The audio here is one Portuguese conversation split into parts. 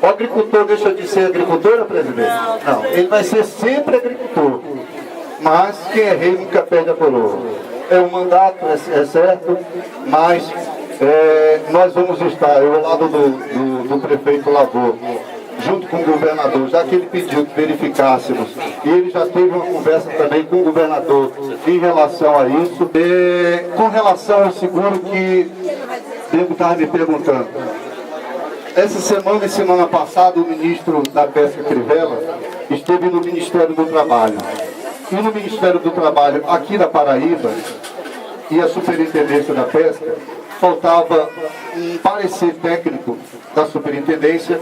O agricultor deixa de ser agricultor, presidente? Não, ele vai ser sempre agricultor. Mas quem é rei nunca perde a coroa. É um mandato, é certo, mas nós vamos estar, eu ao lado do prefeito Lavô, junto com o governador, já que ele pediu que verificássemos, e ele já teve uma conversa também com o governador em relação a isso. Com relação ao seguro que Diego estava me perguntando, essa semana e semana passada o ministro da Pesca Crivella esteve no Ministério do Trabalho. E no Ministério do Trabalho aqui da Paraíba e a Superintendência da Pesca, faltava um parecer técnico da Superintendência.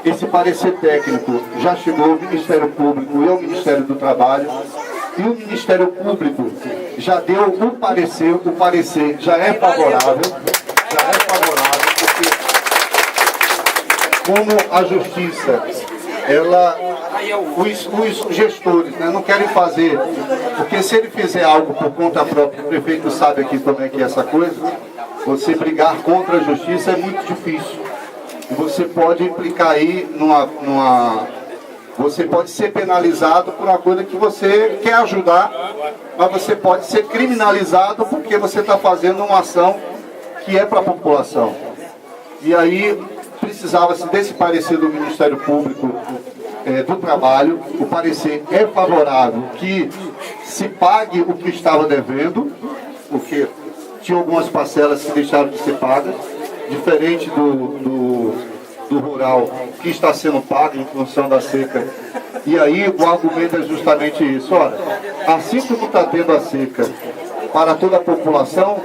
Esse parecer técnico já chegou ao Ministério Público e ao Ministério do Trabalho, e o Ministério Público já deu o parecer já é favorável, porque como a Justiça, os gestores, né, não querem fazer, porque se ele fizer algo por conta própria, o prefeito sabe aqui como é que é essa coisa, você brigar contra a Justiça é muito difícil. Você pode implicar aí você pode ser penalizado por uma coisa que você quer ajudar, mas você pode ser criminalizado porque você está fazendo uma ação que é para a população. E aí precisava-se desse parecer do Ministério Público do Trabalho. O parecer é favorável que se pague o que estava devendo, porque tinha algumas parcelas que deixaram de ser pagas, diferente do rural, que está sendo pago em função da seca. E aí o argumento é justamente isso. Olha, assim como está tendo a seca para toda a população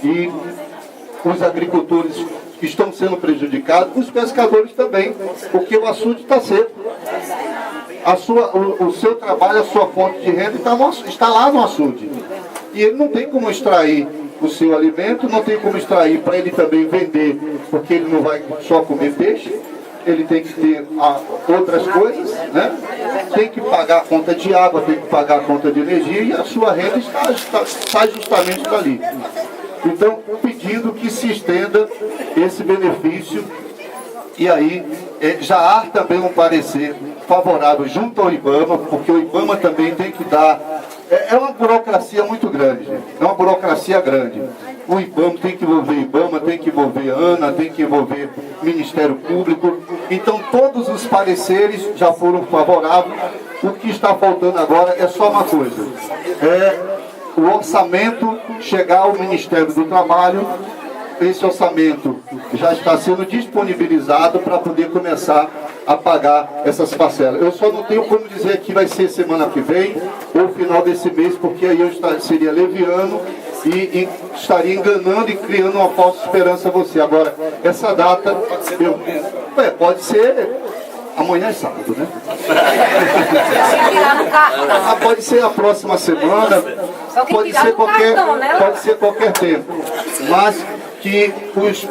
e os agricultores estão sendo prejudicados, os pescadores também, porque o açude está seco. O seu trabalho, a sua fonte de renda está lá no açude. E ele não tem como extrair o seu alimento, não tem como extrair para ele também vender, porque ele não vai só comer peixe, ele tem que ter outras coisas, né? Tem que pagar a conta de água, tem que pagar a conta de energia, e a sua renda está justamente dali. Então, pedindo que se estenda esse benefício, e aí já há também um parecer favorável junto ao IBAMA, porque o IBAMA também tem que dar. É uma burocracia muito grande, gente. É uma burocracia grande. O IBAMA tem que envolver IBAMA, tem que envolver ANA, tem que envolver Ministério Público. Então todos os pareceres já foram favoráveis. O que está faltando agora é só uma coisa. O orçamento chegar ao Ministério do Trabalho. Esse orçamento já está sendo disponibilizado para poder começar a pagar essas parcelas. Eu só não tenho como dizer que vai ser semana que vem ou final desse mês, porque aí eu seria leviano e estaria enganando e criando uma falsa esperança a você. Agora, essa data pode ser amanhã, é sábado, né? Pode ser a próxima semana, pode ser qualquer tempo, mas que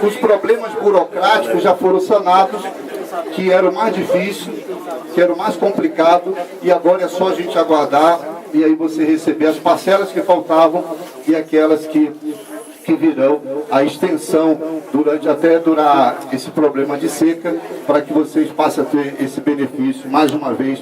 os problemas burocráticos já foram sanados, que era o mais difícil, que era o mais complicado, e agora é só a gente aguardar e aí você receber as parcelas que faltavam e aquelas que virão, a extensão até durar esse problema de seca, para que vocês passem a ter esse benefício mais uma vez.